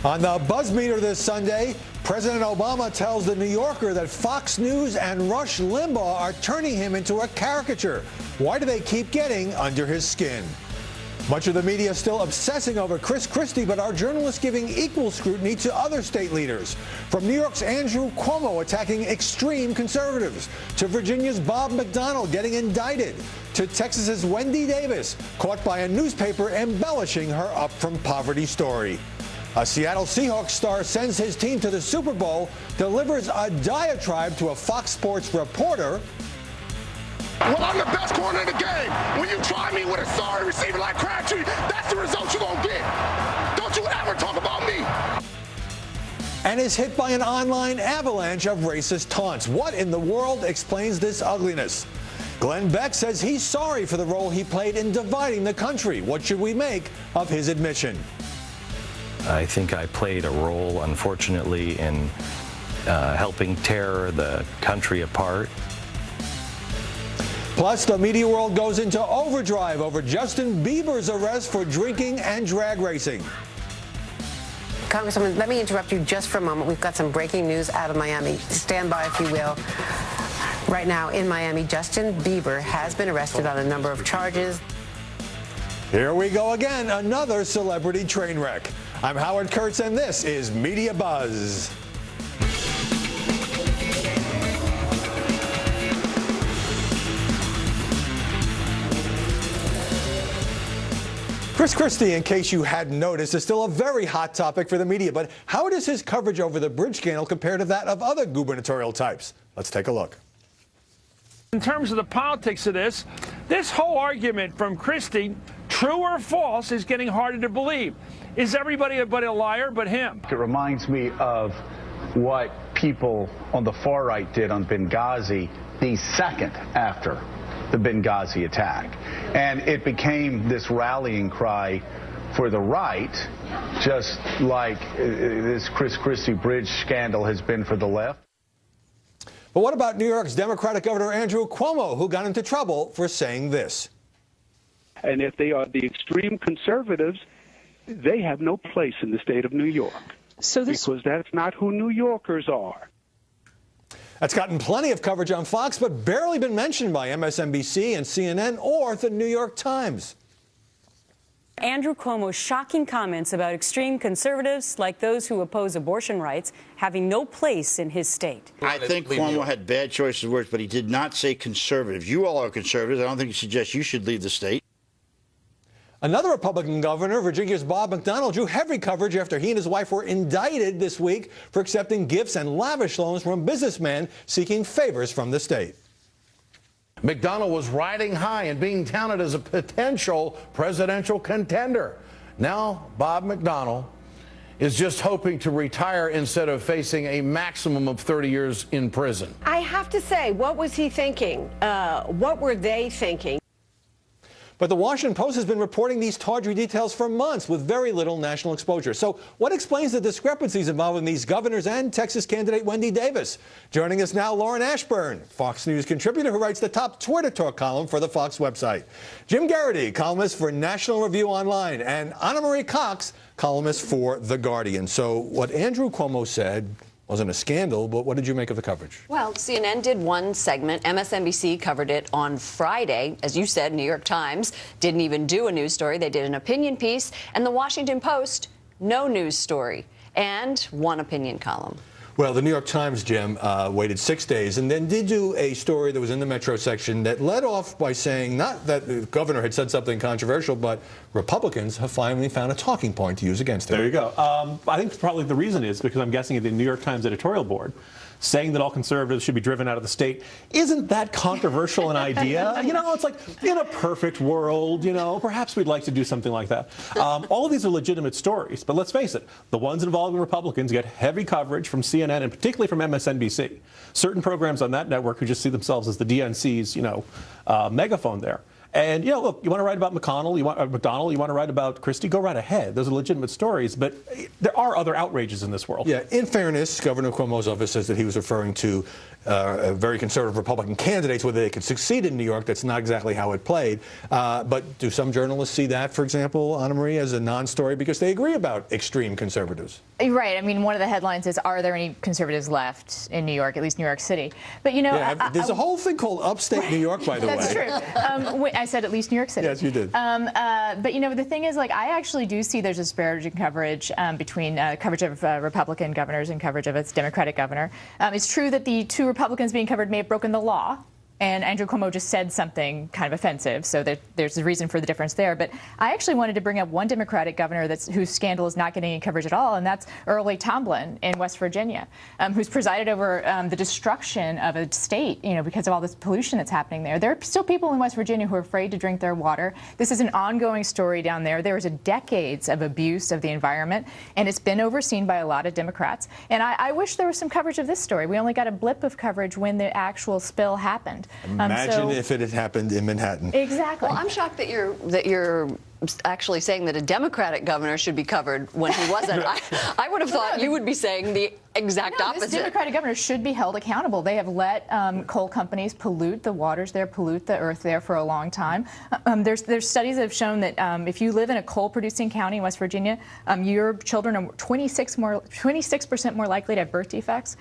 On the buzz meter this Sunday, President Obama tells the New Yorker that Fox News and Rush Limbaugh are turning him into a caricature. Why do they keep getting under his skin? Much of the media is still obsessing over Chris Christie, but are journalists giving equal scrutiny to other state leaders? From New York's Andrew Cuomo attacking extreme conservatives, to Virginia's Bob McDonnell getting indicted, to Texas's Wendy Davis, caught by a newspaper embellishing her up-from-poverty story. A Seattle Seahawks star sends his team to the Super Bowl, delivers a diatribe to a Fox Sports reporter. Well, I'm the best corner in the game. When you try me with a sorry receiver like Crabtree, that's the result you're going to get. Don't you ever talk about me. And is hit by an online avalanche of racist taunts. What in the world explains this ugliness? Glenn Beck says he's sorry for the role he played in dividing the country. What should we make of his admission? I think I played a role, unfortunately, in helping tear the country apart. Plus, the media world goes into overdrive over Justin Bieber's arrest for drinking and drag racing. Congresswoman, let me interrupt you just for a moment. We've got some breaking news out of Miami. Stand by, if you will. Right now in Miami, Justin Bieber has been arrested on a number of charges. Here we go again, another celebrity train wreck. I'm Howard Kurtz, and this is Media Buzz. Chris Christie, in case you hadn't noticed, is still a very hot topic for the media. But how does his coverage over the bridge scandal compare to that of other gubernatorial types? Let's take a look. In terms of the politics of this whole argument from Christie, true or false, is getting harder to believe. Is everybody but a liar but him? It reminds me of what people on the far right did on Benghazi the second after the Benghazi attack. And it became this rallying cry for the right, just like this Chris Christie bridge scandal has been for the left. But what about New York's Democratic Governor Andrew Cuomo, who got into trouble for saying this? And if they are the extreme conservatives, they have no place in the state of New York. Because that's not who New Yorkers are. That's gotten plenty of coverage on Fox, but barely been mentioned by MSNBC and CNN or the New York Times. Andrew Cuomo's shocking comments about extreme conservatives, like those who oppose abortion rights, having no place in his state. I think Cuomo had bad choices of words, but he did not say conservatives. You all are conservatives. I don't think he suggests you should leave the state. Another Republican governor, Virginia's Bob McDonnell, drew heavy coverage after he and his wife were indicted this week for accepting gifts and lavish loans from businessmen seeking favors from the state. McDonnell was riding high and being touted as a potential presidential contender. Now, Bob McDonnell is just hoping to retire instead of facing a maximum of 30 years in prison. I have to say, what was he thinking? What were they thinking? But the Washington Post has been reporting these tawdry details for months with very little national exposure. So what explains the discrepancies involving these governors and Texas candidate Wendy Davis? Joining us now, Lauren Ashburn, Fox News contributor who writes the top Twitter talk column for the Fox website. Jim Garrity, columnist for National Review Online, and Anna Marie Cox, columnist for The Guardian. So what Andrew Cuomo said wasn't a scandal, but what did you make of the coverage? Well, CNN did one segment. MSNBC covered it on Friday. As you said, New York Times didn't even do a news story. They did an opinion piece. And the Washington Post, no news story and one opinion column. Well, the New York Times, Jim, waited 6 days and then did do a story that was in the Metro section that led off by saying not that the governor had said something controversial, but Republicans have finally found a talking point to use against him. There you go. I think probably the reason is because I'm guessing at the New York Times editorial board, saying that all conservatives should be driven out of the state isn't that controversial an idea. You know, it's like, in a perfect world, you know, perhaps we'd like to do something like that. All of these are legitimate stories, but let's face it, the ones involving Republicans get heavy coverage from CNN and particularly from MSNBC. Certain programs on that network who just see themselves as the DNC's, you know, megaphone there. And, you know, look, you want to write about McConnell, you want to write about Christie, go right ahead. Those are legitimate stories, but there are other outrages in this world. Yeah, in fairness, Governor Cuomo's office says that he was referring to very conservative Republican candidates, whether they could succeed in New York. That's not exactly how it played. But do some journalists see that, for example, Anna Marie, as a non-story because they agree about extreme conservatives? Right. I mean, one of the headlines is, are there any conservatives left in New York, at least New York City? But, you know, yeah, there's a whole thing called upstate New York, by the way. That's true. I said at least New York City. Yes, you did. But, you know, the thing is, like, I actually do see there's a disparity in coverage between coverage of Republican governors and coverage of its Democratic governor. It's true that the two Republicans being covered may have broken the law. And Andrew Cuomo just said something kind of offensive, so there's a reason for the difference there. But I actually wanted to bring up one Democratic governor whose scandal is not getting any coverage at all, and that's Earl Lee Tomblin in West Virginia, who's presided over the destruction of a state, you know, because of all this pollution that's happening there. There are still people in West Virginia who are afraid to drink their water. This is an ongoing story down there. There was decades of abuse of the environment, and it's been overseen by a lot of Democrats. And I wish there was some coverage of this story. We only got a blip of coverage when the actual spill happened. Imagine if it had happened in Manhattan. Exactly. Well, I'm shocked that you're actually saying that a Democratic governor should be covered when he wasn't. I would have thought you would be saying the exact opposite. This Democratic governor should be held accountable. They have let coal companies pollute the waters there, pollute the earth there for a long time. There's studies that have shown that if you live in a coal-producing county in West Virginia, your children are 26% more likely to have birth defects.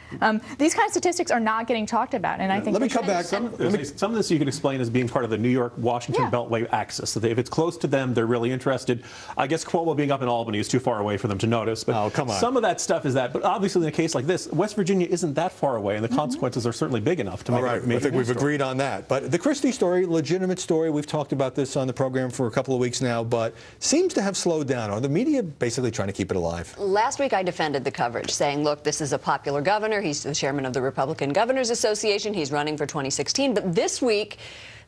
These kind of statistics are not getting talked about, and I think. Let me come back. Some of this you can explain as being part of the New York-Washington Beltway axis. So if it's close to them, they're really interested. I guess Cuomo being up in Albany is too far away for them to notice. But come on. Some of that stuff is that. But obviously, in a case like this, West Virginia isn't that far away, and the consequences are certainly big enough to make it. I think we've agreed on that. But the Christie story, legitimate story. We've talked about this on the program for a couple of weeks now, but seems to have slowed down. Are the media basically trying to keep it alive? Last week, I defended the coverage, saying, look, this is a popular governor. He's the chairman of the Republican Governors Association. He's running for 2016. But this week,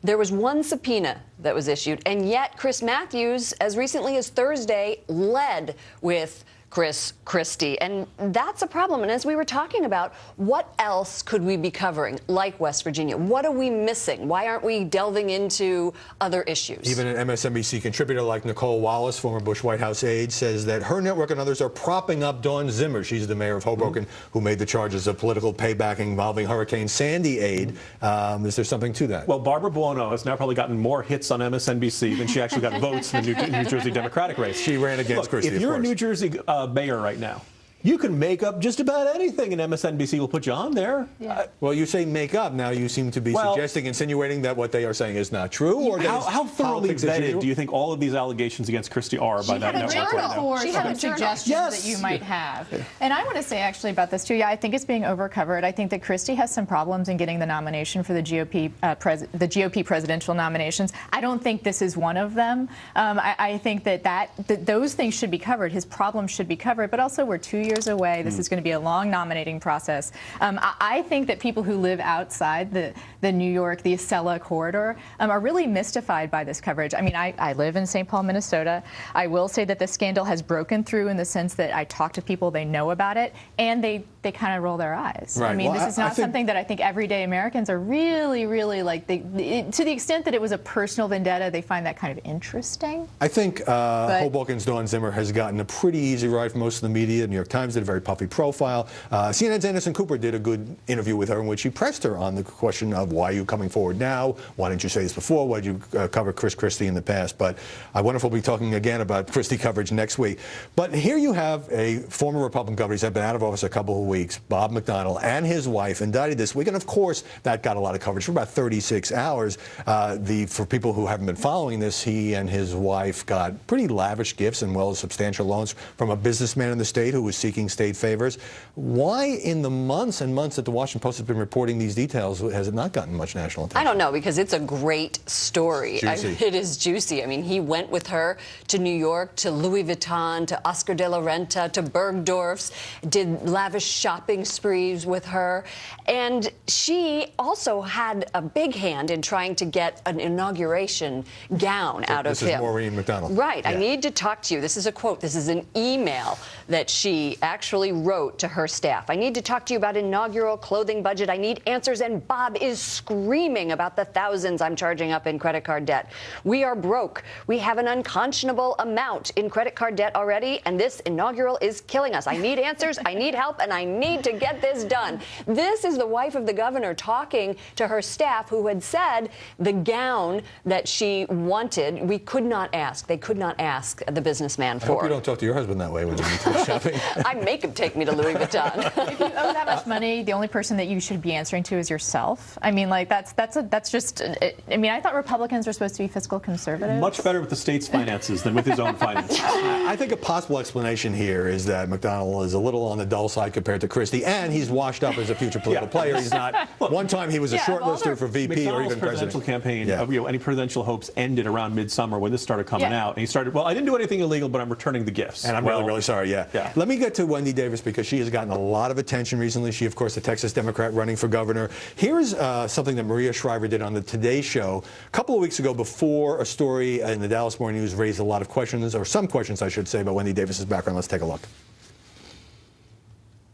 there was one subpoena that was issued, and yet Chris Matthews, as recently as Thursday, led with Chris Christie. And that's a problem. And as we were talking about, what else could we be covering, like West Virginia? What are we missing? Why aren't we delving into other issues? Even an MSNBC contributor like Nicole Wallace, former Bush White House aide, says that her network and others are propping up Dawn Zimmer. She's the mayor of Hoboken, who made the charges of political payback involving Hurricane Sandy aid. Is there something to that? Well, Barbara Buono has now probably gotten more hits on MSNBC than she actually got votes in the New Jersey Democratic race. She ran against Christie, if you're a New Jersey mayor right now, you can make up just about anything, and MSNBC will put you on there. Yeah. Well, you say make up. Now you seem to be suggesting, insinuating that what they are saying is not true. Or how thoroughly vetted do you think all of these allegations against Christie are by that network right now? She had suggestions that you might have. Yeah. And I want to say actually about this too. Yeah, I think it's being overcovered. I think that Christie has some problems in getting the nomination for the GOP presidential nominations. I don't think this is one of them. I think that those things should be covered. His problems should be covered. But also, we're 2 years away. This is going to be a long nominating process. I think that people who live outside the New York, the Acela corridor, are really mystified by this coverage. I mean, I live in St. Paul, Minnesota. I will say that the scandal has broken through in the sense that I talk to people, they know about it, and they kind of roll their eyes. Right. I mean, well, this is not something that I think everyday Americans are really, really like. To the extent that it was a personal vendetta, they find that kind of interesting. I think Hoboken's Dawn Zimmer has gotten a pretty easy ride for most of the media. New York Times did a very puffy profile. CNN's Anderson Cooper did a good interview with her in which he pressed her on the question of why are you coming forward now? Why didn't you say this before? Why did you cover Chris Christie in the past? But I wonder if we'll be talking again about Christie coverage next week. But here you have a former Republican governor who's been out of office a couple of weeks, Bob McDonnell, and his wife indicted this week. And of course, that got a lot of coverage for about 36 hours. For people who haven't been following this, he and his wife got pretty lavish gifts and well substantial loans from a businessman in the state who was seeking state favors. Why in the months and months that the Washington Post has been reporting these details has it not gotten much national attention? I don't know, because it's a great story. It is juicy. I mean, he went with her to New York, to Louis Vuitton, to Oscar de la Renta, to Bergdorf's, did lavish shopping sprees with her. And she also had a big hand in trying to get an inauguration gown out of him. This is Maureen McDonald. Right. Yeah. I need to talk to you. This is a quote. This is an email that she actually wrote to her staff. I need to talk to you about inaugural clothing budget. I need answers. And Bob is screaming about the thousands I'm charging up in credit card debt. We are broke. We have an unconscionable amount in credit card debt already, and this inaugural is killing us. I need answers, I need help, and I need to get this done. This is the wife of the governor talking to her staff, who had said the gown that she wanted, we could not ask. They could not ask the businessman for. I hope you don't talk to your husband that way when you go shopping. I make him take me to Louis Vuitton. If you owe that much money, the only person that you should be answering to is yourself. I mean, like, that's just, I mean, I thought Republicans are supposed to be fiscal conservatives. Much better with the state's finances than with his own finances. I think a possible explanation here is that McDonald is a little on the dull side compared to Christie, and he's washed up as a future political player. He's not. One time he was a shortlister for VP or even presidential president. campaign, any presidential hopes ended around midsummer when this started coming out. And he started, well, I didn't do anything illegal, but I'm returning the gifts. And I'm really sorry, yeah. Let me get to Wendy Davis, because she has gotten a lot of attention recently. She, of course, the Texas Democrat running for governor. Here's something that Maria Shriver did on the Today Show a couple of weeks ago, before a story in the Dallas Morning News raised a lot of questions, or some questions, I should say, about Wendy Davis's background. Let's take a look.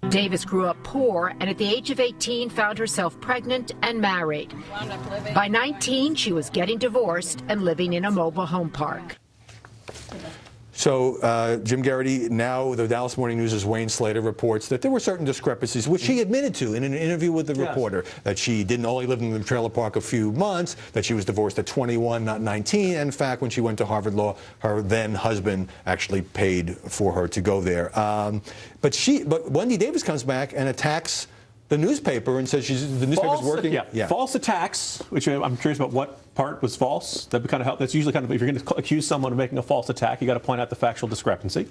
Davis grew up poor, and at the age of 18 found herself pregnant and married. By 19, she was getting divorced and living in a mobile home park. So Jim Garrity, now the Dallas Morning News' Wayne Slater, reports that there were certain discrepancies, which she admitted to in an interview with the reporter, that she didn't only live in the trailer park a few months, that she was divorced at 21, not 19. And in fact, when she went to Harvard Law, her then husband actually paid for her to go there. But Wendy Davis comes back and attacks the newspaper and says the newspaper's working. False attacks, which I'm curious about what part was false. That would kind of help. That's usually kind of, if you're going to accuse someone of making a false attack, you got to point out the factual discrepancy.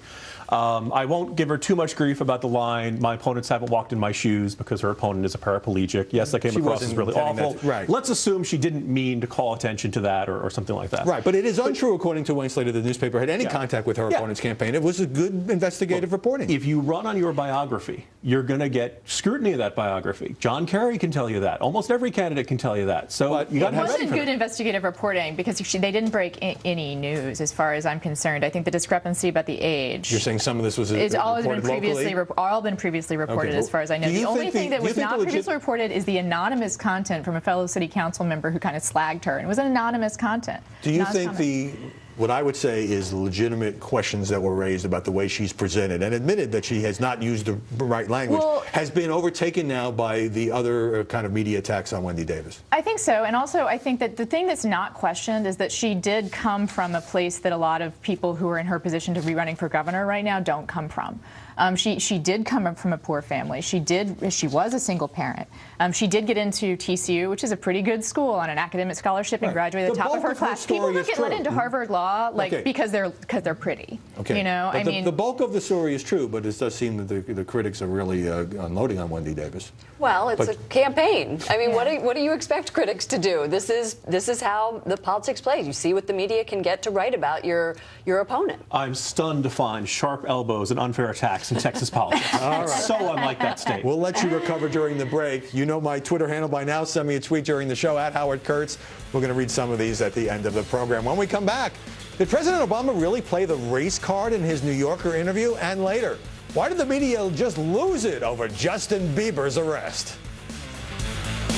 I won't give her too much grief about the line, my opponents haven't walked in my shoes, because her opponent is a paraplegic. Yes, that came across as really awful. Right. Let's assume she didn't mean to call attention to that or something like that. Right, but it is untrue, according to Wayne Slater, the newspaper had any contact with her opponent's campaign. It was a good investigative reporting. If you run on your biography, you're going to get scrutiny of that biography. John Kerry can tell you that. Almost every candidate can tell you that. So you got to have it wasn't good investigative reporting, because they didn't break any news, as far as I'm concerned. I think the discrepancy about the age. You're saying some of this was all been previously reported, as far as I know. The only thing that was not previously reported is the anonymous content from a fellow city council member who kind of slagged her, and it was anonymous content. Do you think what I would say is legitimate questions that were raised about the way she's presented and admitted that she has not used the right language has been overtaken now by the other kind of media attacks on Wendy Davis? I think so. And also, I think that the thing that's not questioned is that she did come from a place that a lot of people who are in her position to be running for governor right now don't come from. She did come up from a poor family. She was a single parent. She did get into TCU, which is a pretty good school, on an academic scholarship, and graduated at the top of her class. People don't get let into Harvard Law because they're pretty. Okay. You know, but the bulk of the story is true, but it does seem that the critics are really unloading on Wendy Davis. Well, it's a campaign. I mean, what do you expect critics to do? This is how the politics plays. You see what the media can get to write about your opponent. I'm stunned to find sharp elbows and unfair attacks in Texas politics. All right. So unlike that state. We'll let you recover during the break. You know my Twitter handle by now. Send me a tweet during the show, @HowardKurtz. We're going to read some of these at the end of the program. When we come back, did President Obama really play the race card in his New Yorker interview? And later, why did the media just lose it over Justin Bieber's arrest?